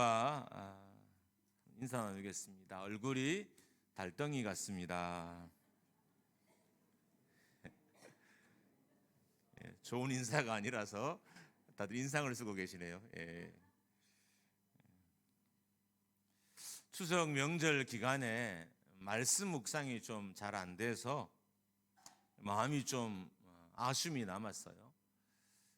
여러분과 인사 나누겠습니다. 얼굴이 달덩이 같습니다. 좋은 인사가 아니라서 다들 인상을 쓰고 계시네요. 추석 명절 기간에 말씀 묵상이 좀 잘 안 돼서 마음이 좀 아쉬움이 남았어요.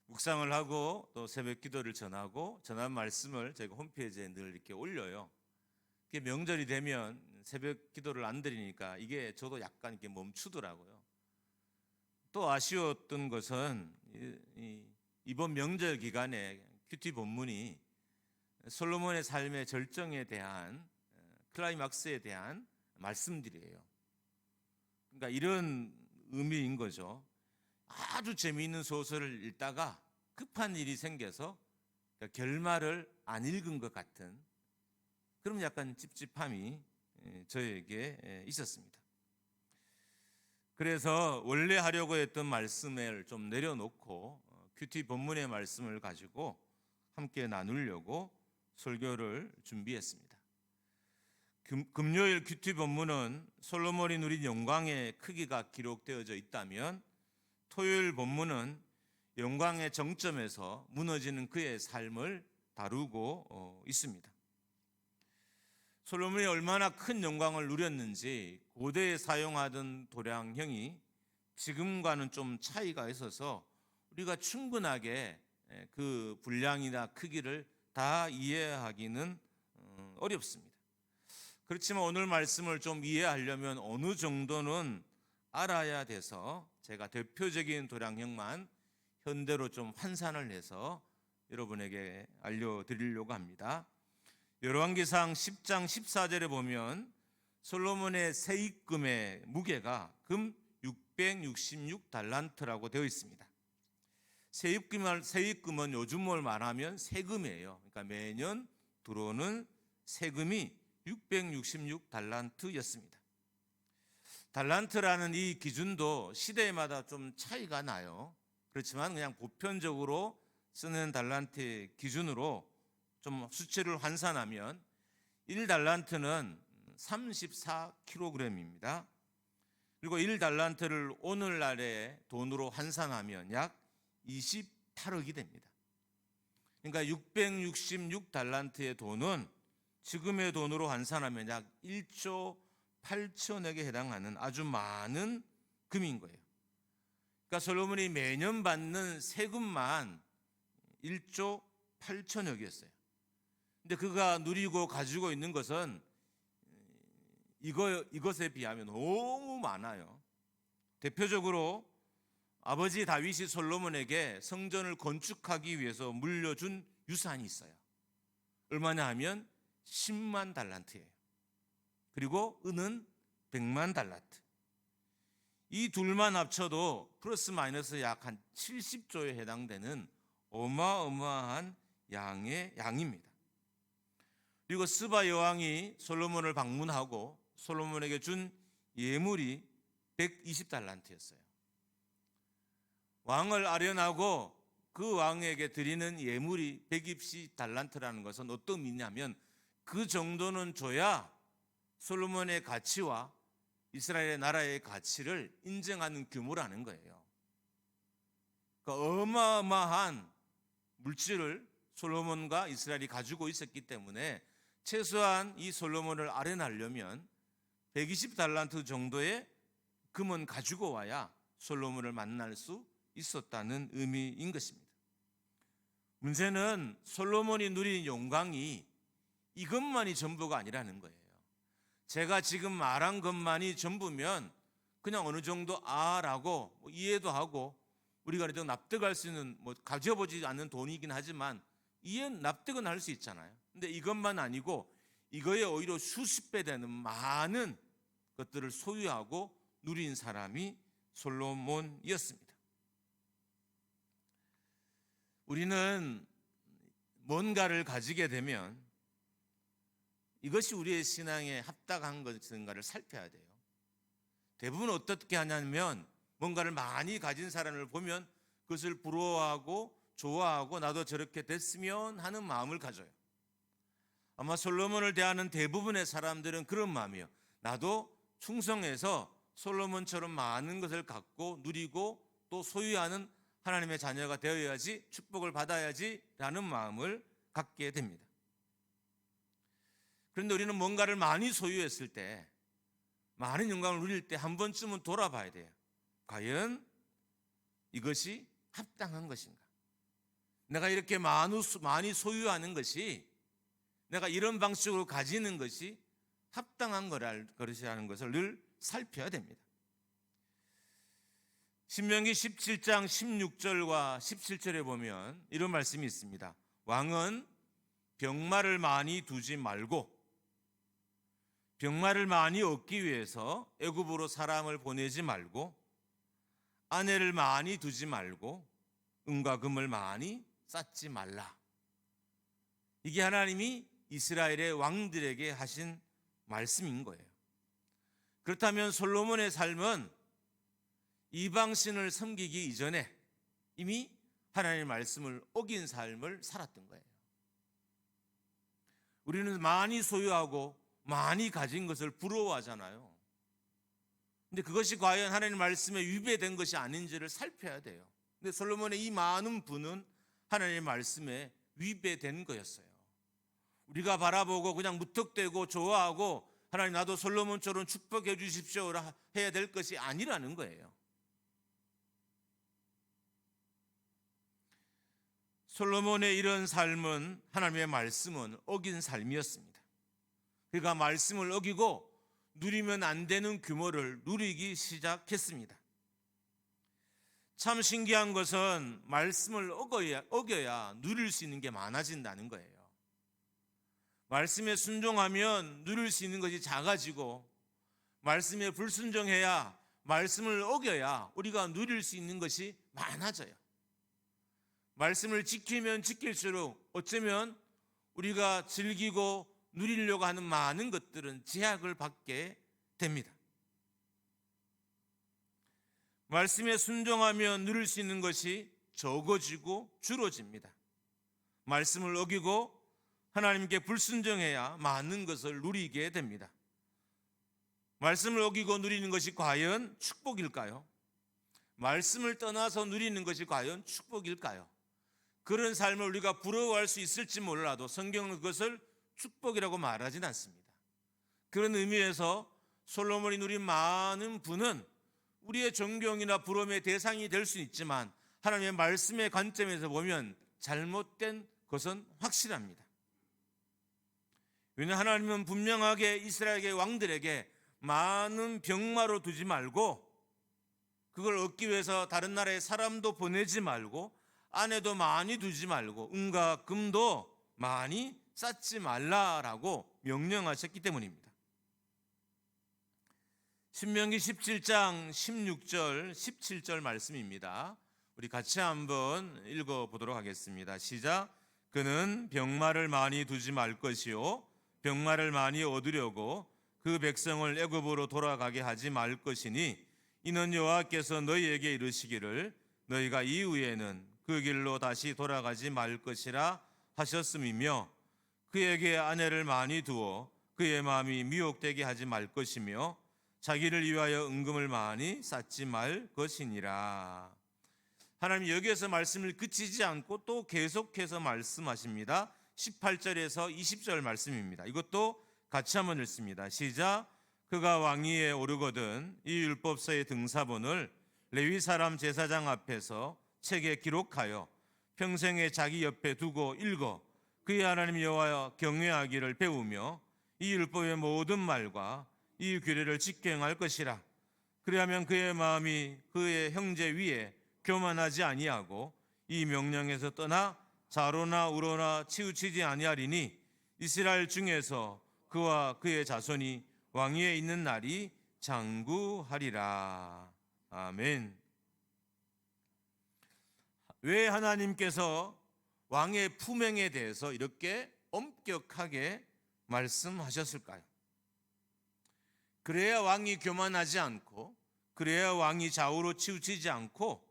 묵상을 하고 또 새벽 기도를 전하고 전한 말씀을 저희가 홈페이지에 늘 이렇게 올려요. 그게 명절이 되면 새벽 기도를 안 드리니까 이게 저도 약간 이렇게 멈추더라고요. 또 아쉬웠던 것은 이번 명절 기간에 큐티 본문이 솔로몬의 삶의 절정에 대한 클라이막스에 대한 말씀들이에요. 그러니까 이런 의미인 거죠. 아주 재미있는 소설을 읽다가 급한 일이 생겨서 결말을 안 읽은 것 같은 그런 약간 찝찝함이 저에게 있었습니다. 그래서 원래 하려고 했던 말씀을 좀 내려놓고 큐티 본문의 말씀을 가지고 함께 나누려고 설교를 준비했습니다. 금요일 큐티 본문은 솔로몬이 누린 영광의 크기가 기록되어져 있다면 토요일 본문은 영광의 정점에서 무너지는 그의 삶을 다루고 있습니다. 솔로몬이 얼마나 큰 영광을 누렸는지 고대에 사용하던 도량형이 지금과는 좀 차이가 있어서 우리가 충분하게 그 분량이나 크기를 다 이해하기는 어렵습니다. 그렇지만 오늘 말씀을 좀 이해하려면 어느 정도는 알아야 돼서 제가 대표적인 도량형만 현대로 좀 환산을 해서 여러분에게 알려드리려고 합니다. 열왕기상 10장 14절에 보면 솔로몬의 세입금의 무게가 금 666달란트라고 되어 있습니다. 세입금은 요즘을 말하면 세금이에요. 그러니까 매년 들어오는 세금이 666달란트였습니다. 달란트라는 이 기준도 시대마다 좀 차이가 나요. 그렇지만 그냥 보편적으로 쓰는 달란트 기준으로 좀 수치를 환산하면 1달란트는 34kg입니다. 그리고 1달란트를 오늘날의 돈으로 환산하면 약 28억이 됩니다. 그러니까 666달란트의 돈은 지금의 돈으로 환산하면 약 1조 8천억에 해당하는 아주 많은 금인 거예요. 그러니까 솔로몬이 매년 받는 세금만 1조 8천억이었어요. 근데 그가 누리고 가지고 있는 것은 이것에 비하면 너무 많아요. 대표적으로 아버지 다윗이 솔로몬에게 성전을 건축하기 위해서 물려준 유산이 있어요. 얼마냐 하면 10만 달란트예요. 그리고 은은 100만 달란트. 이 둘만 합쳐도 플러스 마이너스 약 한 70조에 해당되는 어마어마한 양입니다. 그리고 스바 여왕이 솔로몬을 방문하고 솔로몬에게 준 예물이 120달란트였어요. 왕을 아련하고 그 왕에게 드리는 예물이 120달란트라는 것은 어떤 의미냐면 그 정도는 줘야 솔로몬의 가치와 이스라엘의 나라의 가치를 인정하는 규모라는 거예요. 그러니까 어마어마한 물질을 솔로몬과 이스라엘이 가지고 있었기 때문에 최소한 이 솔로몬을 아련하려면 120달란트 정도의 금은 가지고 와야 솔로몬을 만날 수 있었다는 의미인 것입니다. 문제는 솔로몬이 누린 영광이 이것만이 전부가 아니라는 거예요. 제가 지금 말한 것만이 전부면 그냥 어느 정도 라고 이해도 하고 우리가 그래도 납득할 수 있는 가져보지 않는 돈이긴 하지만 납득은 할 수 있잖아요. 근데 이것만 아니고 이거에 오히려 수십 배 되는 많은 것들을 소유하고 누린 사람이 솔로몬이었습니다. 우리는 뭔가를 가지게 되면 이것이 우리의 신앙에 합당한 것인가를 살펴야 돼요. 대부분 어떻게 하냐면 뭔가를 많이 가진 사람을 보면 그것을 부러워하고 좋아하고 나도 저렇게 됐으면 하는 마음을 가져요. 아마 솔로몬을 대하는 대부분의 사람들은 그런 마음이에요. 나도 충성해서 솔로몬처럼 많은 것을 갖고 누리고 또 소유하는 하나님의 자녀가 되어야지, 축복을 받아야지 라는 마음을 갖게 됩니다. 그런데 우리는 뭔가를 많이 소유했을 때, 많은 영광을 누릴 때 한 번쯤은 돌아봐야 돼요. 과연 이것이 합당한 것인가? 내가 이렇게 많이 소유하는 것이, 내가 이런 방식으로 가지는 것이 합당한 것이라는 것을 늘 살펴야 됩니다. 신명기 17장 16절과 17절에 보면 이런 말씀이 있습니다. 왕은 병마를 많이 두지 말고, 병마를 많이 얻기 위해서 애굽으로 사람을 보내지 말고, 아내를 많이 두지 말고, 은과 금을 많이 쌓지 말라. 이게 하나님이 이스라엘의 왕들에게 하신 말씀인 거예요. 그렇다면 솔로몬의 삶은 이방신을 섬기기 이전에 이미 하나님의 말씀을 어긴 삶을 살았던 거예요. 우리는 많이 소유하고 많이 가진 것을 부러워하잖아요. 근데 그것이 과연 하나님의 말씀에 위배된 것이 아닌지를 살펴야 돼요. 근데 솔로몬의 이 많은 부는 하나님의 말씀에 위배된 거였어요. 우리가 바라보고 그냥 무턱대고 좋아하고 하나님 나도 솔로몬처럼 축복해 주십시오 해야 될 것이 아니라는 거예요. 솔로몬의 이런 삶은, 하나님의 말씀은 어긴 삶이었습니다. 그가 말씀을 어기고 누리면 안 되는 규모를 누리기 시작했습니다. 참 신기한 것은 말씀을 어겨야 누릴 수 있는 게 많아진다는 거예요. 말씀에 순종하면 누릴 수 있는 것이 작아지고, 말씀에 불순종해야, 말씀을 어겨야 우리가 누릴 수 있는 것이 많아져요. 말씀을 지키면 지킬수록 어쩌면 우리가 즐기고 누리려고 하는 많은 것들은 제약을 받게 됩니다. 말씀에 순종하면 누릴 수 있는 것이 적어지고 줄어집니다. 말씀을 어기고 하나님께 불순종해야 많은 것을 누리게 됩니다. 말씀을 어기고 누리는 것이 과연 축복일까요? 말씀을 떠나서 누리는 것이 과연 축복일까요? 그런 삶을 우리가 부러워할 수 있을지 몰라도 성경은 그것을 축복이라고 말하진 않습니다. 그런 의미에서 솔로몬이 누린 많은 부는 우리의 존경이나 부러움의 대상이 될 수 있지만 하나님의 말씀의 관점에서 보면 잘못된 것은 확실합니다. 왜냐하면 하나님은 분명하게 이스라엘의 왕들에게 많은 병마로 두지 말고, 그걸 얻기 위해서 다른 나라에 사람도 보내지 말고, 아내도 많이 두지 말고, 은과 금도 많이 쌓지 말라라고 명령하셨기 때문입니다. 신명기 17장 16절 17절 말씀입니다. 우리 같이 한번 읽어보도록 하겠습니다. 시작. 그는 병마를 많이 두지 말 것이요 병마를 많이 얻으려고 그 백성을 애굽으로 돌아가게 하지 말 것이니, 이는 여호와께서 너희에게 이르시기를 너희가 이후에는 그 길로 다시 돌아가지 말 것이라 하셨음이며, 그에게 아내를 많이 두어 그의 마음이 미혹되게 하지 말 것이며, 자기를 위하여 은금을 많이 쌓지 말 것이니라. 하나님 여기에서 말씀을 그치지 않고 또 계속해서 말씀하십니다. 18절에서 20절 말씀입니다. 이것도 같이 한번 읽습니다. 시작. 그가 왕위에 오르거든 이 율법서의 등사본을 레위 사람 제사장 앞에서 책에 기록하여 평생에 자기 옆에 두고 읽어 그의 하나님 여호와 경외하기를 배우며 이 율법의 모든 말과 이 규례를 지켜행할 것이라. 그리하면 그의 마음이 그의 형제 위에 교만하지 아니하고 이 명령에서 떠나 좌로나 우로나 치우치지 아니하리니, 이스라엘 중에서 그와 그의 자손이 왕위에 있는 날이 장구하리라. 아멘. 왜 하나님께서 왕의 품행에 대해서 이렇게 엄격하게 말씀하셨을까요? 그래야 왕이 교만하지 않고, 그래야 왕이 좌우로 치우치지 않고,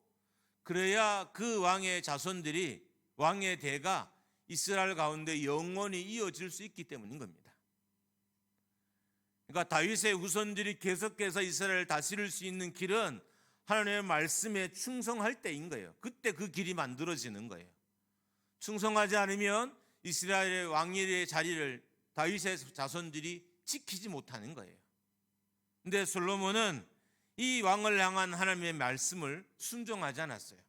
그래야 그 왕의 자손들이, 왕의 대가 이스라엘 가운데 영원히 이어질 수 있기 때문인 겁니다. 그러니까 다윗의 후손들이 계속해서 이스라엘을 다스릴 수 있는 길은 하나님의 말씀에 충성할 때인 거예요. 그때 그 길이 만들어지는 거예요. 충성하지 않으면 이스라엘의 왕위의 자리를 다윗의 자손들이 지키지 못하는 거예요. 근데 솔로몬은 이 왕을 향한 하나님의 말씀을 순종하지 않았어요.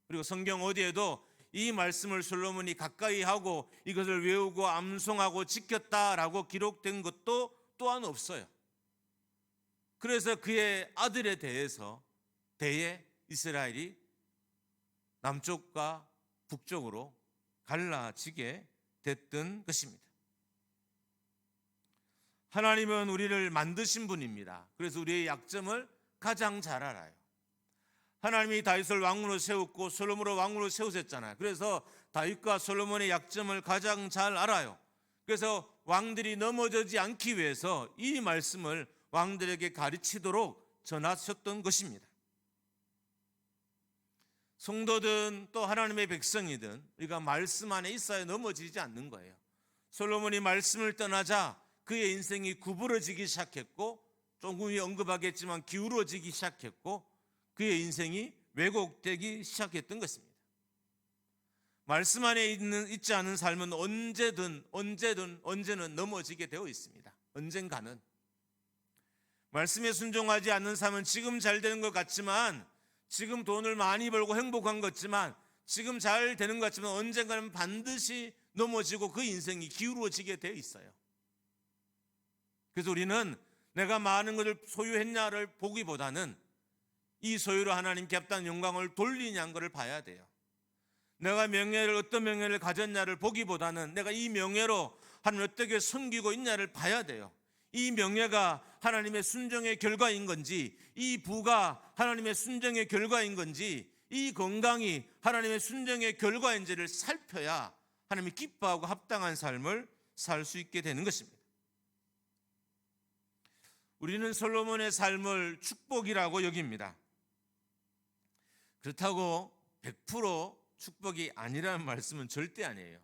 그리고 성경 어디에도 이 말씀을 솔로몬이 가까이 하고 이것을 외우고 암송하고 지켰다라고 기록된 것도 또한 없어요. 그래서 그의 아들에 대해서 대에 이스라엘이 남쪽과 북쪽으로 갈라지게 됐던 것입니다. 하나님은 우리를 만드신 분입니다. 그래서 우리의 약점을 가장 잘 알아요. 하나님이 다윗을 왕으로 세웠고 솔로몬을 왕으로 세우셨잖아요. 그래서 다윗과 솔로몬의 약점을 가장 잘 알아요. 그래서 왕들이 넘어지지 않기 위해서 이 말씀을 왕들에게 가르치도록 전하셨던 것입니다. 성도든 또 하나님의 백성이든 우리가 말씀 안에 있어야 넘어지지 않는 거예요. 솔로몬이 말씀을 떠나자 그의 인생이 구부러지기 시작했고, 조금 언급하겠지만 기울어지기 시작했고, 그의 인생이 왜곡되기 시작했던 것입니다. 말씀 안에 있지 않은 삶은 언제는 넘어지게 되어 있습니다. 언젠가는. 말씀에 순종하지 않는 삶은 지금 잘 되는 것 같지만, 지금 돈을 많이 벌고 행복한 것 같지만, 지금 잘 되는 것 같지만 언젠가는 반드시 넘어지고 그 인생이 기울어지게 되어 있어요. 그래서 우리는 내가 많은 것을 소유했냐를 보기보다는 이 소유로 하나님께 합당한 영광을 돌리냐는 것을 봐야 돼요. 내가 어떤 명예를 가졌냐를 보기보다는 내가 이 명예로 하나님을 어떻게 섬기고 있냐를 봐야 돼요. 이 명예가 하나님의 순종의 결과인 건지, 이 부가 하나님의 순종의 결과인 건지, 이 건강이 하나님의 순종의 결과인지를 살펴야 하나님이 기뻐하고 합당한 삶을 살 수 있게 되는 것입니다. 우리는 솔로몬의 삶을 축복이라고 여깁니다. 그렇다고 100% 축복이 아니라는 말씀은 절대 아니에요.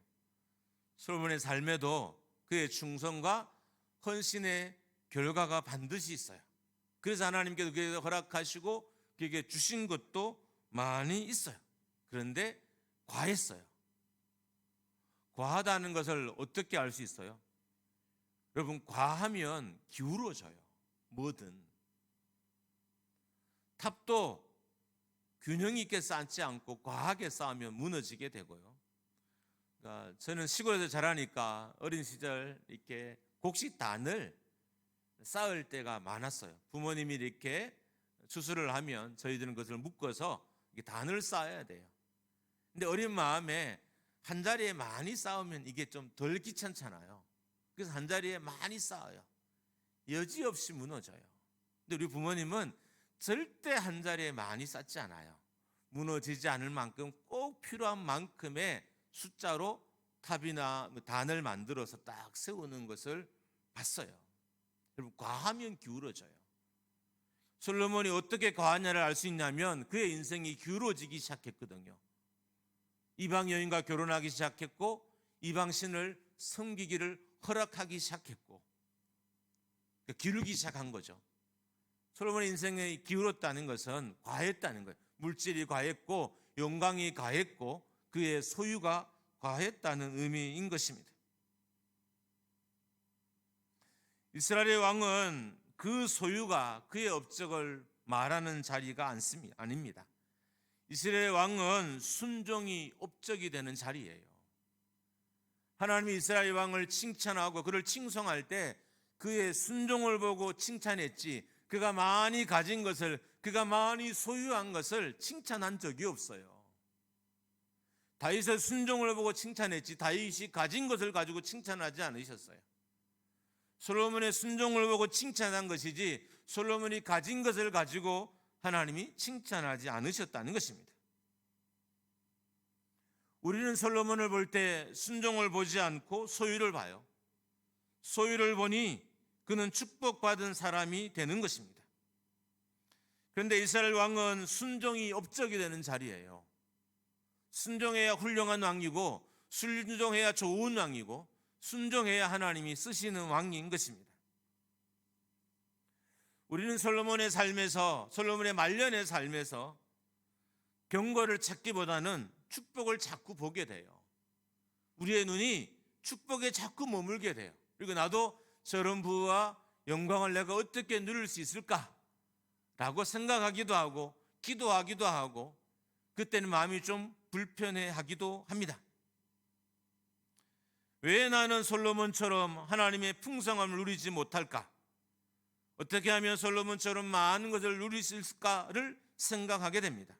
솔로몬의 삶에도 그의 충성과 헌신의 결과가 반드시 있어요. 그래서 하나님께서 그에게 허락하시고 그에게 주신 것도 많이 있어요. 그런데 과했어요. 과하다는 것을 어떻게 알 수 있어요? 여러분, 과하면 기울어져요. 뭐든. 탑도 균형 있게 쌓지 않고 과하게 쌓으면 무너지게 되고요. 그러니까 저는 시골에서 자라니까 어린 시절 이렇게 곡식단을 쌓을 때가 많았어요. 부모님이 이렇게 추수를 하면 저희들은 그것을 묶어서 단을 쌓아야 돼요. 근데 어린 마음에 한 자리에 많이 쌓으면 이게 좀 덜 귀찮잖아요. 그래서 한 자리에 많이 쌓아요. 여지없이 무너져요. 근데 우리 부모님은 절대 한 자리에 많이 쌓지 않아요. 무너지지 않을 만큼 꼭 필요한 만큼의 숫자로 탑이나 단을 만들어서 딱 세우는 것을 봤어요. 여러분, 과하면 기울어져요. 솔로몬이 어떻게 과하냐를 알 수 있냐면 그의 인생이 기울어지기 시작했거든요. 이방 여인과 결혼하기 시작했고, 이방 신을 섬기기를 허락하기 시작했고, 기울기 시작한 거죠. 솔로몬의 인생이 기울었다는 것은 과했다는 거예요. 물질이 과했고 영광이 과했고 그의 소유가 과했다는 의미인 것입니다. 이스라엘의 왕은 그 소유가 그의 업적을 말하는 자리가 아닙니다. 이스라엘의 왕은 순종이 업적이 되는 자리예요. 하나님이 이스라엘 왕을 칭찬하고 그를 칭송할 때 그의 순종을 보고 칭찬했지, 그가 많이 가진 것을, 그가 많이 소유한 것을 칭찬한 적이 없어요. 다윗의 순종을 보고 칭찬했지 다윗이 가진 것을 가지고 칭찬하지 않으셨어요. 솔로몬의 순종을 보고 칭찬한 것이지 솔로몬이 가진 것을 가지고 하나님이 칭찬하지 않으셨다는 것입니다. 우리는 솔로몬을 볼 때 순종을 보지 않고 소유를 봐요. 소유를 보니 그는 축복받은 사람이 되는 것입니다. 그런데 이스라엘 왕은 순종이 업적이 되는 자리예요. 순종해야 훌륭한 왕이고 순종해야 좋은 왕이고 순종해야 하나님이 쓰시는 왕인 것입니다. 우리는 솔로몬의 삶에서, 솔로몬의 말년의 삶에서 경고를 찾기보다는 축복을 자꾸 보게 돼요. 우리의 눈이 축복에 자꾸 머물게 돼요. 그리고 나도 저런 부와 영광을 내가 어떻게 누릴 수 있을까라고 생각하기도 하고 기도하기도 하고, 그때는 마음이 좀 불편해하기도 합니다. 왜 나는 솔로몬처럼 하나님의 풍성함을 누리지 못할까? 어떻게 하면 솔로몬처럼 많은 것을 누릴 수 있을까를 생각하게 됩니다.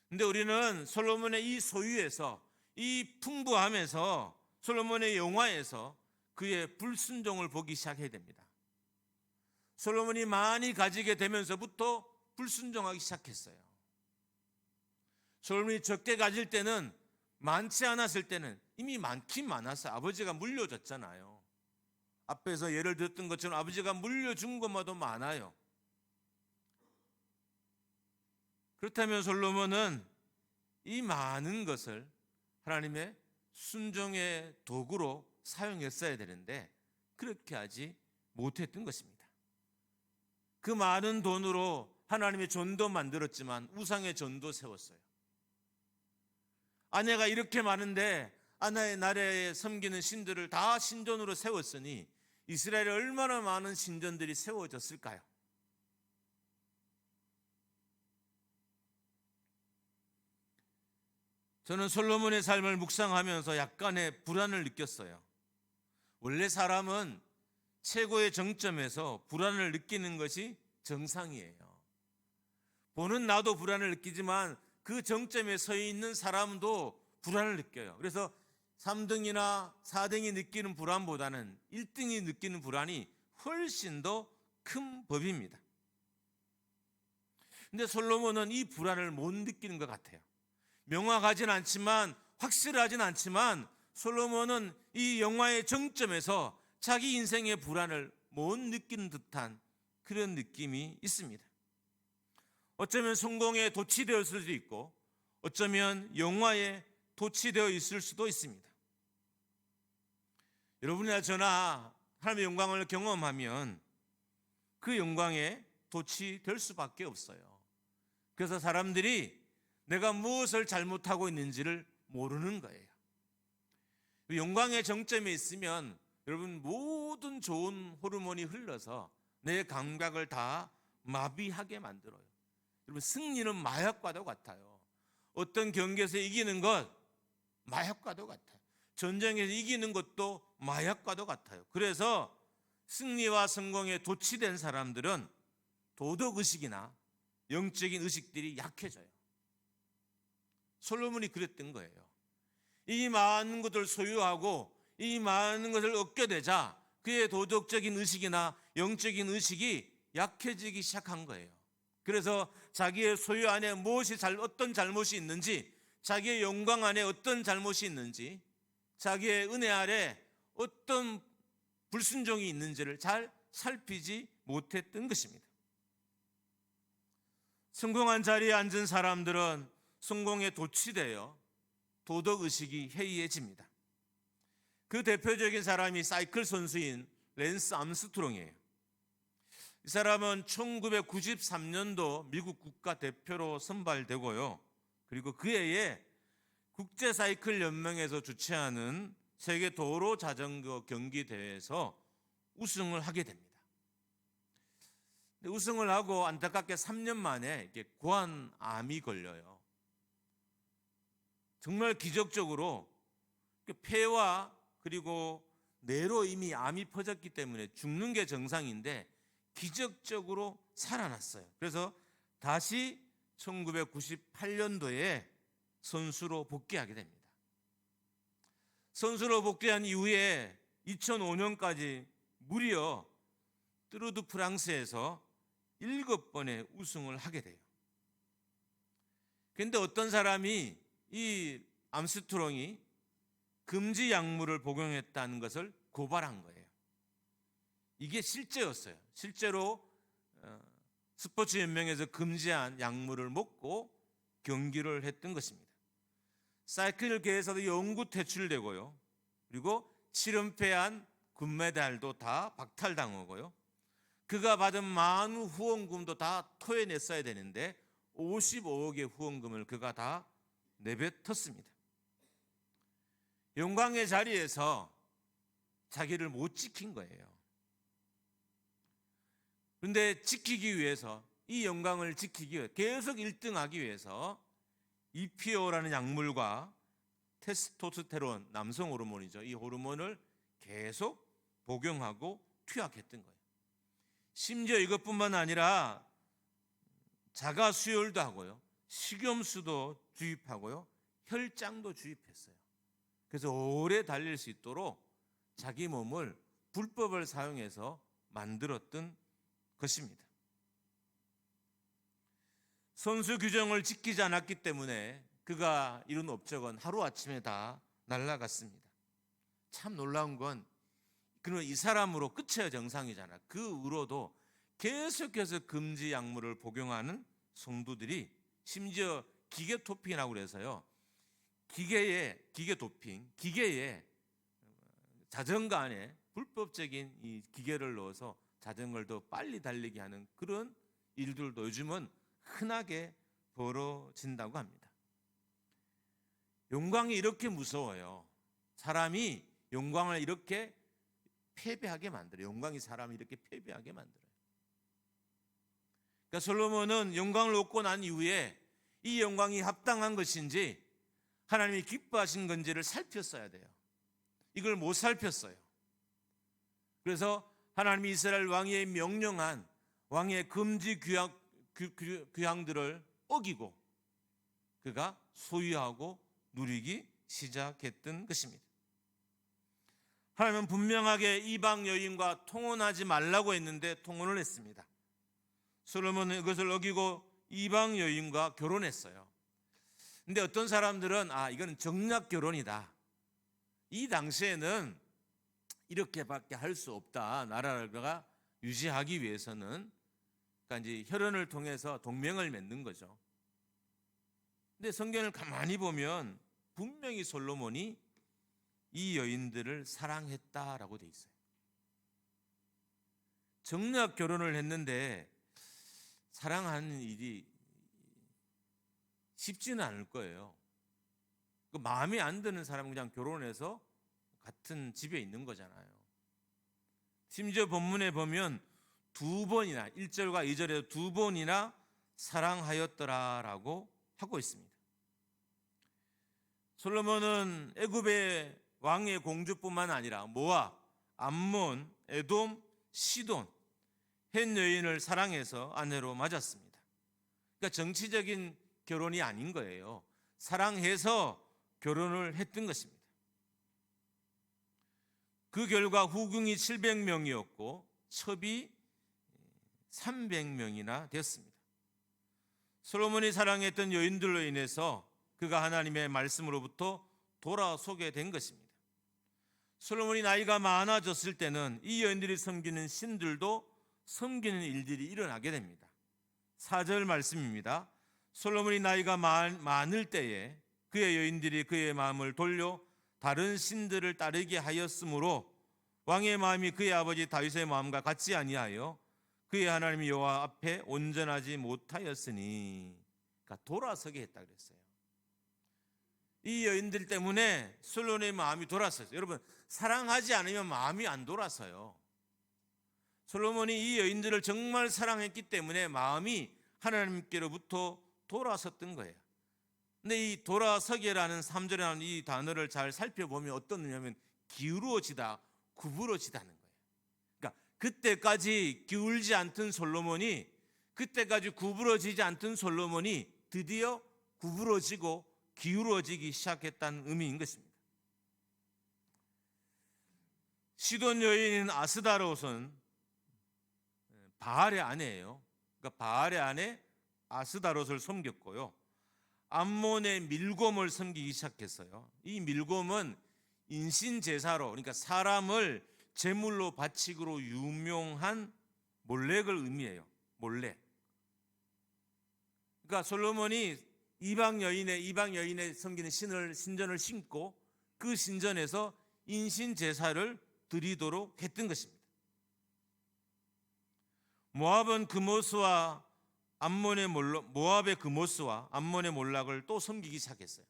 근데 우리는 솔로몬의 이 소유에서, 이 풍부함에서, 솔로몬의 영화에서 그의 불순종을 보기 시작해야 됩니다. 솔로몬이 많이 가지게 되면서부터 불순종하기 시작했어요. 솔로몬이 적게 가질 때는, 많지 않았을 때는 이미 많긴 많았어요. 아버지가 물려줬잖아요. 앞에서 예를 들었던 것처럼 아버지가 물려준 것마도 많아요. 그렇다면 솔로몬은 이 많은 것을 하나님의 순종의 도구로 사용했어야 되는데 그렇게 하지 못했던 것입니다. 그 많은 돈으로 하나님의 전도 만들었지만 우상의 전도 세웠어요. 아내가 이렇게 많은데 아내의 나라에 섬기는 신들을 다 신전으로 세웠으니 이스라엘에 얼마나 많은 신전들이 세워졌을까요? 저는 솔로몬의 삶을 묵상하면서 약간의 불안을 느꼈어요. 원래 사람은 최고의 정점에서 불안을 느끼는 것이 정상이에요. 보는 나도 불안을 느끼지만 그 정점에 서 있는 사람도 불안을 느껴요. 그래서 3등이나 4등이 느끼는 불안보다는 1등이 느끼는 불안이 훨씬 더 큰 법입니다. 근데 솔로몬은 이 불안을 못 느끼는 것 같아요. 명확하진 않지만, 확실하진 않지만 솔로몬은 이 영화의 정점에서 자기 인생의 불안을 못 느끼는 듯한 그런 느낌이 있습니다. 어쩌면 성공에 도취되었을 수도 있고 어쩌면 영화에 도취되어 있을 수도 있습니다. 여러분이나 저나 하나님의 영광을 경험하면 그 영광에 도취될 수밖에 없어요. 그래서 사람들이 내가 무엇을 잘못하고 있는지를 모르는 거예요. 영광의 정점에 있으면 여러분 모든 좋은 호르몬이 흘러서 내 감각을 다 마비하게 만들어요. 여러분 승리는 마약과도 같아요. 어떤 경기에서 이기는 것 마약과도 같아요. 전쟁에서 이기는 것도 마약과도 같아요. 그래서 승리와 성공에 도취된 사람들은 도덕의식이나 영적인 의식들이 약해져요. 솔로몬이 그랬던 거예요. 이 많은 것을 소유하고 이 많은 것을 얻게 되자 그의 도덕적인 의식이나 영적인 의식이 약해지기 시작한 거예요. 그래서 자기의 소유 안에 어떤 잘못이 있는지, 자기의 영광 안에 어떤 잘못이 있는지, 자기의 은혜 아래 어떤 불순종이 있는지를 잘 살피지 못했던 것입니다. 성공한 자리에 앉은 사람들은 성공에 도취되어 도덕의식이 해이해집니다. 그 대표적인 사람이 사이클 선수인 랜스 암스트롱이에요. 이 사람은 1993년도 미국 국가대표로 선발되고요. 그리고 그 해에 국제사이클연맹에서 주최하는 세계 도로 자전거 경기 대회에서 우승을 하게 됩니다. 우승을 하고 안타깝게 3년 만에 고환암이 걸려요. 정말 기적적으로 폐와 그리고 뇌로 이미 암이 퍼졌기 때문에 죽는 게 정상인데 기적적으로 살아났어요. 그래서 다시 1998년도에 선수로 복귀하게 됩니다. 선수로 복귀한 이후에 2005년까지 무려 뚜르드 프랑스에서 7번의 우승을 하게 돼요. 그런데 어떤 사람이 이 암스트롱이 금지 약물을 복용했다는 것을 고발한 거예요. 이게 실제였어요. 실제로 스포츠 연맹에서 금지한 약물을 먹고 경기를 했던 것입니다. 사이클계에서도 영구 퇴출되고요. 그리고 7은폐한 금메달도 다 박탈당하고요. 그가 받은 많은 후원금도 다 토해냈어야 되는데 55억의 후원금을 그가 다 내뱉었습니다. 영광의 자리에서 자기를 못 지킨 거예요. 그런데 지키기 위해서, 이 영광을 지키기 위해 계속 1등하기 위해서 EPO라는 약물과 테스토스테론, 남성 호르몬이죠. 이 호르몬을 계속 복용하고 투약했던 거예요. 심지어 이것뿐만 아니라 자가수혈도 하고요, 식염수도 주입하고요, 혈장도 주입했어요. 그래서 오래 달릴 수 있도록 자기 몸을 불법을 사용해서 만들었던 것입니다. 선수 규정을 지키지 않았기 때문에 그가 이룬 업적은 하루아침에 다 날아갔습니다. 참 놀라운 건, 그러면 이 사람으로 끝이야 정상이잖아. 그 후로도 계속해서 금지 약물을 복용하는 성도들이, 심지어 기계 도핑이라고 그래서요, 기계 도핑, 기계에 자전거 안에 불법적인 이 기계를 넣어서 자전거를 더 빨리 달리게 하는 그런 일들도 요즘은 흔하게 벌어진다고 합니다. 영광이 이렇게 무서워요. 사람이 영광을 이렇게 패배하게 만들어요. 영광이 사람을 이렇게 패배하게 만들어요. 그러니까 솔로몬은 영광을 얻고 난 이후에 이 영광이 합당한 것인지, 하나님이 기뻐하신 건지를 살폈어야 돼요. 이걸 못 살폈어요. 그래서 하나님이 이스라엘 왕에 명령한 왕의 금지 규양들을 어기고 그가 소유하고 누리기 시작했던 것입니다. 하나님은 분명하게 이방 여인과 통혼하지 말라고 했는데 통혼을 했습니다. 솔로몬은 이것을 어기고 이방 여인과 결혼했어요. 근데 어떤 사람들은 이거는 정략 결혼이다. 이 당시에는 이렇게밖에 할 수 없다. 나라가 유지하기 위해서는, 그러니까 이제 혈연을 통해서 동맹을 맺는 거죠. 근데 성경을 가만히 보면 분명히 솔로몬이 이 여인들을 사랑했다라고 돼 있어요. 정략 결혼을 했는데 사랑하는 일이 쉽지는 않을 거예요. 그 마음에 안 드는 사람은 그냥 결혼해서 같은 집에 있는 거잖아요. 심지어 본문에 보면 2번이나 1절과 2절에 2번이나 사랑하였더라라고 하고 있습니다. 솔로몬은 애굽의 왕의 공주뿐만 아니라 모압, 암몬, 에돔, 시돈, 헷 여인을 사랑해서 아내로 맞았습니다. 그러니까 정치적인 결혼이 아닌 거예요. 사랑해서 결혼을 했던 것입니다. 그 결과 후궁이 700명이었고 첩이 300명이나 되었습니다. 솔로몬이 사랑했던 여인들로 인해서 그가 하나님의 말씀으로부터 돌아서게 된 것입니다. 솔로몬이 나이가 많아졌을 때는 이 여인들이 섬기는 신들도 섬기는 일들이 일어나게 됩니다. 4절 말씀입니다. 솔로몬이 나이가 많을 때에 그의 여인들이 그의 마음을 돌려 다른 신들을 따르게 하였으므로 왕의 마음이 그의 아버지 다윗의 마음과 같지 아니하여 그의 하나님 여호와 앞에 온전하지 못하였으니, 그러니까 돌아서게 했다 그랬어요. 이 여인들 때문에 솔로몬의 마음이 돌아섰어요. 여러분, 사랑하지 않으면 마음이 안 돌아서요. 솔로몬이 이 여인들을 정말 사랑했기 때문에 마음이 하나님께로부터 돌아섰던 거예요. 근데 이 돌아서게라는 3절에 나오는 이 단어를 잘 살펴보면 어떤 의미냐면 기울어지다, 구부러지다는 거예요. 그러니까 그때까지 기울지 않던 솔로몬이, 그때까지 구부러지지 않던 솔로몬이 드디어 구부러지고 기울어지기 시작했다는 의미인 것입니다. 시돈 여인인 아스다롯은 바알의 아내예요. 그러니까 바알의 아내 아스다롯을 섬겼고요. 암몬의 밀곰을 섬기기 시작했어요. 이 밀곰은 인신제사로, 그러니까 사람을 제물로 바치기로 유명한 몰렉을 의미해요. 몰렉. 그러니까 솔로몬이 이방 여인의 섬기는 신전을 심고 그 신전에서 인신 제사를 드리도록 했던 것입니다. 모압의 그모스와 암몬의 몰락을 또 섬기기 시작했어요.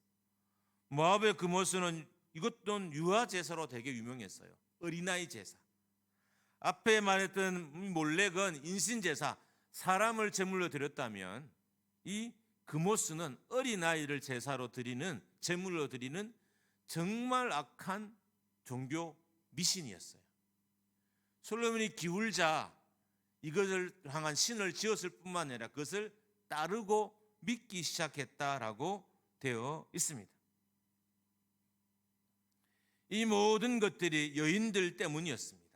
모압의 그모스는 이것도 유아 제사로 되게 유명했어요. 어린아이 제사. 앞에 말했던 몰렉은 인신 제사, 사람을 제물로 드렸다면 이 그모스는 어린아이를 제물로 드리는 정말 악한 종교 미신이었어요. 솔로몬이 기울자 이것을 향한 신을 지었을 뿐만 아니라 그것을 따르고 믿기 시작했다라고 되어 있습니다. 이 모든 것들이 여인들 때문이었습니다.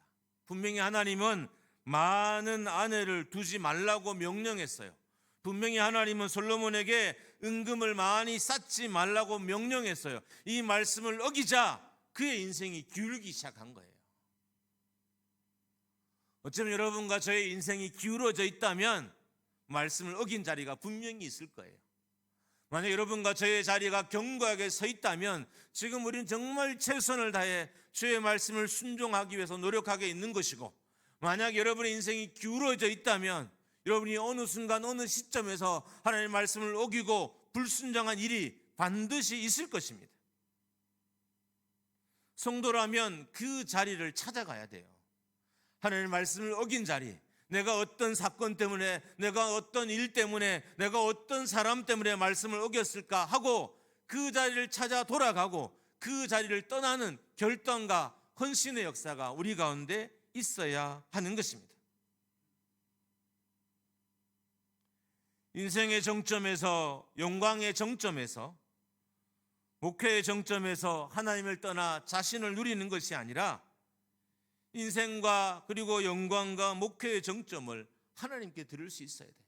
분명히 하나님은 많은 아내를 두지 말라고 명령했어요. 분명히 하나님은 솔로몬에게 은금을 많이 쌓지 말라고 명령했어요. 이 말씀을 어기자 그의 인생이 기울기 시작한 거예요. 어쩌면 여러분과 저의 인생이 기울어져 있다면 말씀을 어긴 자리가 분명히 있을 거예요. 만약 여러분과 저의 자리가 견고하게 서 있다면 지금 우리는 정말 최선을 다해 주의 말씀을 순종하기 위해서 노력하게 있는 것이고, 만약 여러분의 인생이 기울어져 있다면 여러분이 어느 순간 어느 시점에서 하나님의 말씀을 어기고 불순종한 일이 반드시 있을 것입니다. 성도라면 그 자리를 찾아가야 돼요. 하나님의 말씀을 어긴 자리, 내가 어떤 사건 때문에, 내가 어떤 일 때문에, 내가 어떤 사람 때문에 말씀을 어겼을까 하고 그 자리를 찾아 돌아가고 그 자리를 떠나는 결단과 헌신의 역사가 우리 가운데 있어야 하는 것입니다. 인생의 정점에서, 영광의 정점에서, 목회의 정점에서 하나님을 떠나 자신을 누리는 것이 아니라 인생과 그리고 영광과 목회의 정점을 하나님께 드릴 수 있어야 돼요.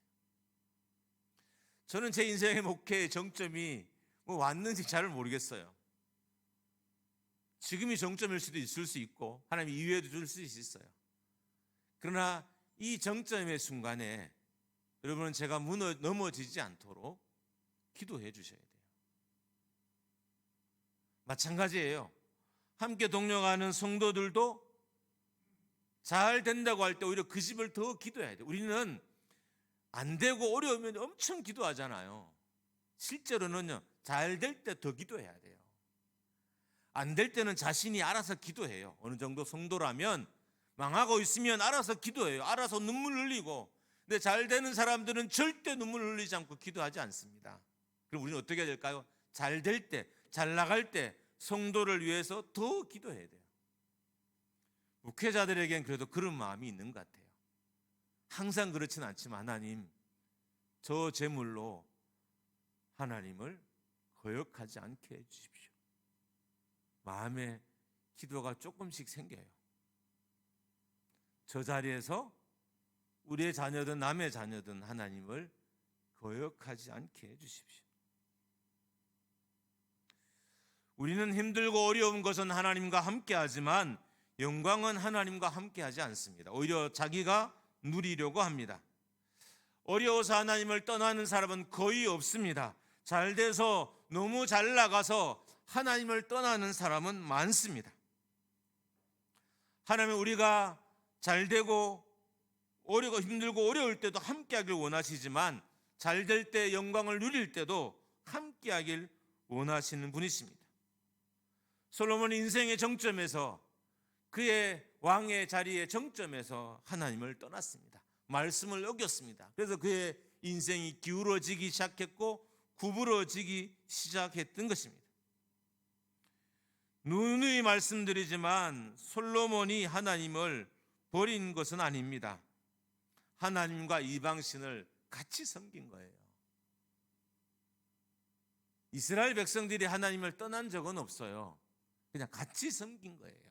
저는 제 인생의 목회의 정점이 왔는지 잘 모르겠어요. 지금이 정점일 수도 있을 수 있고 하나님 이후에도 줄 수 있어요. 그러나 이 정점의 순간에 여러분은 제가 넘어지지 않도록 기도해 주셔야 돼요. 마찬가지예요. 함께 동력하는 성도들도 잘 된다고 할 때 오히려 그 집을 더 기도해야 돼요. 우리는 안 되고 어려우면 엄청 기도하잖아요. 실제로는요, 잘 될 때 더 기도해야 돼요. 안 될 때는 자신이 알아서 기도해요. 어느 정도 성도라면 망하고 있으면 알아서 기도해요. 알아서 눈물 흘리고. 근데 잘 되는 사람들은 절대 눈물 흘리지 않고 기도하지 않습니다. 그럼 우리는 어떻게 해야 될까요? 잘 될 때, 잘 나갈 때 성도를 위해서 더 기도해야 돼요. 목회자들에겐 그래도 그런 마음이 있는 것 같아요. 항상 그렇지는 않지만 하나님, 저 제물로 하나님을 거역하지 않게 해주십시오. 마음에 기도가 조금씩 생겨요. 저 자리에서 우리의 자녀든 남의 자녀든 하나님을 거역하지 않게 해주십시오. 우리는 힘들고 어려운 것은 하나님과 함께하지만 영광은 하나님과 함께하지 않습니다. 오히려 자기가 누리려고 합니다. 어려워서 하나님을 떠나는 사람은 거의 없습니다. 잘 돼서 너무 잘 나가서 하나님을 떠나는 사람은 많습니다. 하나님은 우리가 잘 되고 어려고 힘들고 어려울 때도 함께하길 원하시지만 잘 될 때 영광을 누릴 때도 함께하길 원하시는 분이십니다. 솔로몬 인생의 정점에서, 그의 왕의 자리의 정점에서 하나님을 떠났습니다. 말씀을 어겼습니다. 그래서 그의 인생이 기울어지기 시작했고 구부러지기 시작했던 것입니다. 누누이 말씀드리지만 솔로몬이 하나님을 버린 것은 아닙니다. 하나님과 이방신을 같이 섬긴 거예요. 이스라엘 백성들이 하나님을 떠난 적은 없어요. 그냥 같이 섬긴 거예요.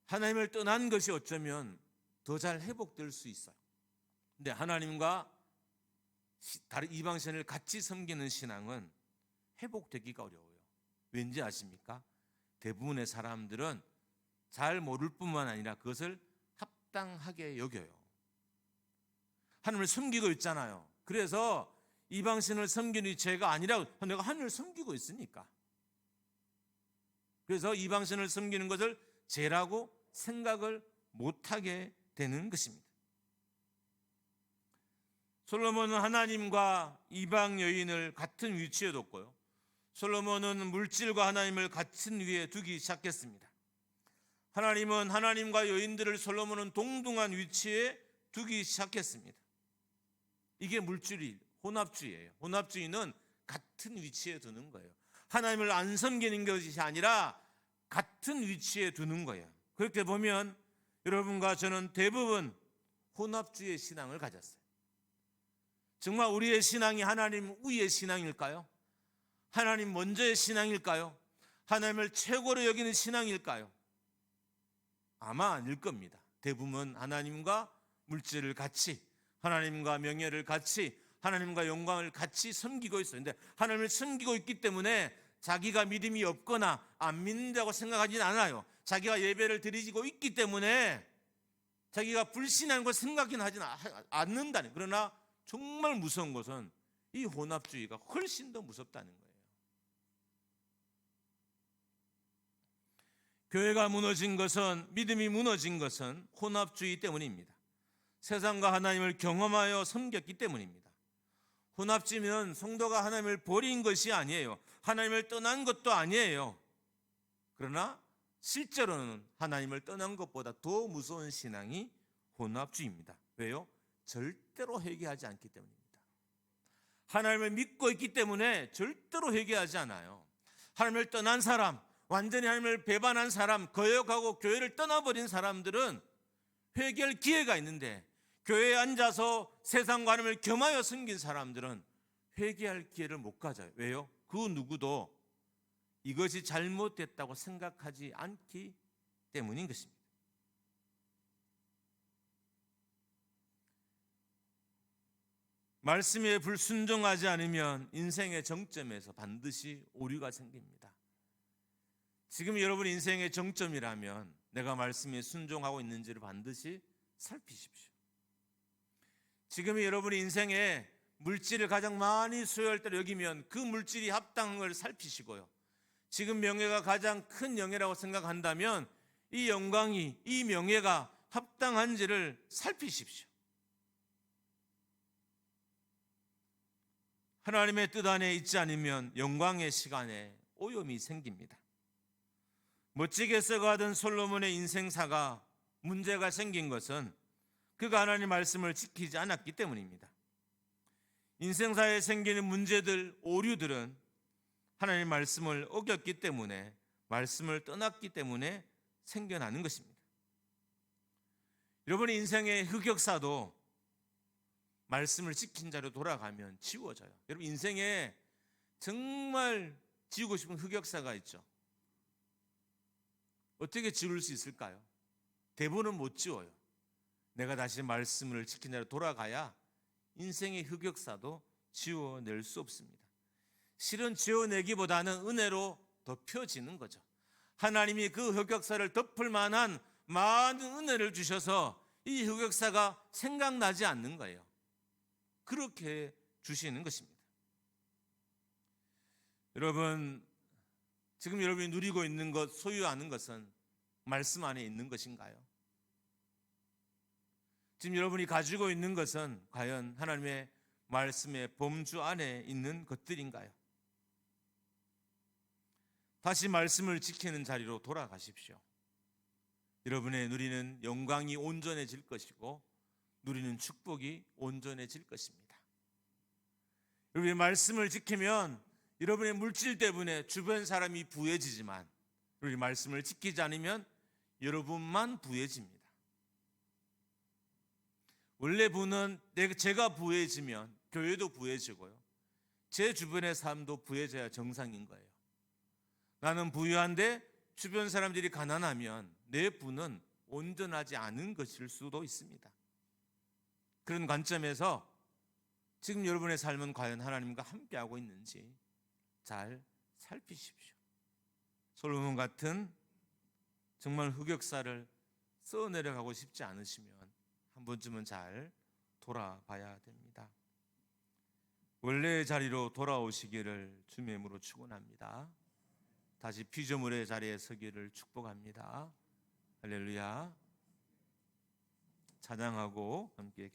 하나님을 떠난 것이 어쩌면 더 잘 회복될 수 있어요. 근데 하나님과 다른 이방신을 같이 섬기는 신앙은 회복되기가 어려워요. 왠지 아십니까? 대부분의 사람들은 잘 모를 뿐만 아니라 그것을 합당하게 여겨요. 하나님을 섬기고 있잖아요. 그래서 이방신을 섬기는 죄가 아니라 내가 하늘을 섬기고 있으니까. 그래서 이방신을 섬기는 것을 죄라고 생각을 못하게 되는 것입니다. 솔로몬은 하나님과 이방 여인을 같은 위치에 뒀고요. 솔로몬은 물질과 하나님을 같은 위에 두기 시작했습니다. 하나님은 하나님과 여인들을 솔로몬은 동등한 위치에 두기 시작했습니다. 이게 물질이 혼합주의예요. 혼합주의는 같은 위치에 두는 거예요. 하나님을 안 섬기는 것이 아니라 같은 위치에 두는 거예요. 그렇게 보면 여러분과 저는 대부분 혼합주의 신앙을 가졌어요. 정말 우리의 신앙이 하나님 위의 신앙일까요? 하나님 먼저의 신앙일까요? 하나님을 최고로 여기는 신앙일까요? 아마 아닐 겁니다. 대부분 하나님과 물질을 같이, 하나님과 명예를 같이, 하나님과 영광을 같이 섬기고 있어요. 근데 하나님을 섬기고 있기 때문에 자기가 믿음이 없거나 안 믿는다고 생각하지는 않아요. 자기가 예배를 드리고 있기 때문에 자기가 불신한 걸 생각은 하지는 않는다는. 그러나 정말 무서운 것은 이 혼합주의가 훨씬 더 무섭다는 거예요. 교회가 무너진 것은, 믿음이 무너진 것은 혼합주의 때문입니다. 세상과 하나님을 경험하여 섬겼기 때문입니다. 혼합주의는 성도가 하나님을 버린 것이 아니에요. 하나님을 떠난 것도 아니에요. 그러나 실제로는 하나님을 떠난 것보다 더 무서운 신앙이 혼합주의입니다. 왜요? 절대로 회개하지 않기 때문입니다. 하나님을 믿고 있기 때문에 절대로 회개하지 않아요. 하나님을 떠난 사람, 완전히 하나님을 배반한 사람, 거역하고 교회를 떠나버린 사람들은 회개할 기회가 있는데, 교회에 앉아서 세상과 하나님을 겸하여 섬긴 사람들은 회개할 기회를 못 가져요. 왜요? 그 누구도 이것이 잘못됐다고 생각하지 않기 때문인 것입니다. 말씀에 불순종하지 않으면 인생의 정점에서 반드시 오류가 생깁니다. 지금 여러분 인생의 정점이라면 내가 말씀에 순종하고 있는지를 반드시 살피십시오. 지금 여러분의 인생에 물질을 가장 많이 소유할 때로 여기면 그 물질이 합당한 걸 살피시고요. 지금 명예가 가장 큰 영예라고 생각한다면 이 영광이, 이 명예가 합당한지를 살피십시오. 하나님의 뜻 안에 있지 않으면 영광의 시간에 오염이 생깁니다. 멋지게 써가던 솔로몬의 인생사가 문제가 생긴 것은 그가 하나님의 말씀을 지키지 않았기 때문입니다. 인생사에 생기는 문제들, 오류들은 하나님의 말씀을 어겼기 때문에, 말씀을 떠났기 때문에 생겨나는 것입니다. 여러분의 인생의 흑역사도 말씀을 지킨 자로 돌아가면 지워져요. 여러분 인생에 정말 지우고 싶은 흑역사가 있죠. 어떻게 지울 수 있을까요? 대부분은 못 지워요. 내가 다시 말씀을 지킨 자로 돌아가야 인생의 흑역사도 지워낼 수 없습니다. 실은 지워내기보다는 은혜로 덮여지는 거죠. 하나님이 그 흑역사를 덮을 만한 많은 은혜를 주셔서 이 흑역사가 생각나지 않는 거예요. 그렇게 주시는 것입니다. 여러분, 지금 여러분이 누리고 있는 것, 소유하는 것은 말씀 안에 있는 것인가요? 지금 여러분이 가지고 있는 것은 과연 하나님의 말씀의 범주 안에 있는 것들인가요? 다시 말씀을 지키는 자리로 돌아가십시오. 여러분의 누리는 영광이 온전해질 것이고 누리는 축복이 온전해질 것입니다. 여러분의 말씀을 지키면 여러분의 물질 때문에 주변 사람이 부해지지만 여러분이 말씀을 지키지 않으면 여러분만 부해집니다. 원래 부는 제가 부해지면 교회도 부해지고요. 제 주변의 삶도 부해져야 정상인 거예요. 나는 부유한데 주변 사람들이 가난하면 내 부는 온전하지 않은 것일 수도 있습니다. 그런 관점에서 지금 여러분의 삶은 과연 하나님과 함께하고 있는지 잘 살피십시오. 솔로몬 같은 정말 흑역사를 써내려가고 싶지 않으시면 한 번쯤은 잘 돌아봐야 됩니다. 원래의 자리로 돌아오시기를 주님의 이름으로 축원합니다. 다시 피조물의 자리에 서기를 축복합니다. 할렐루야. 찬양하고 함께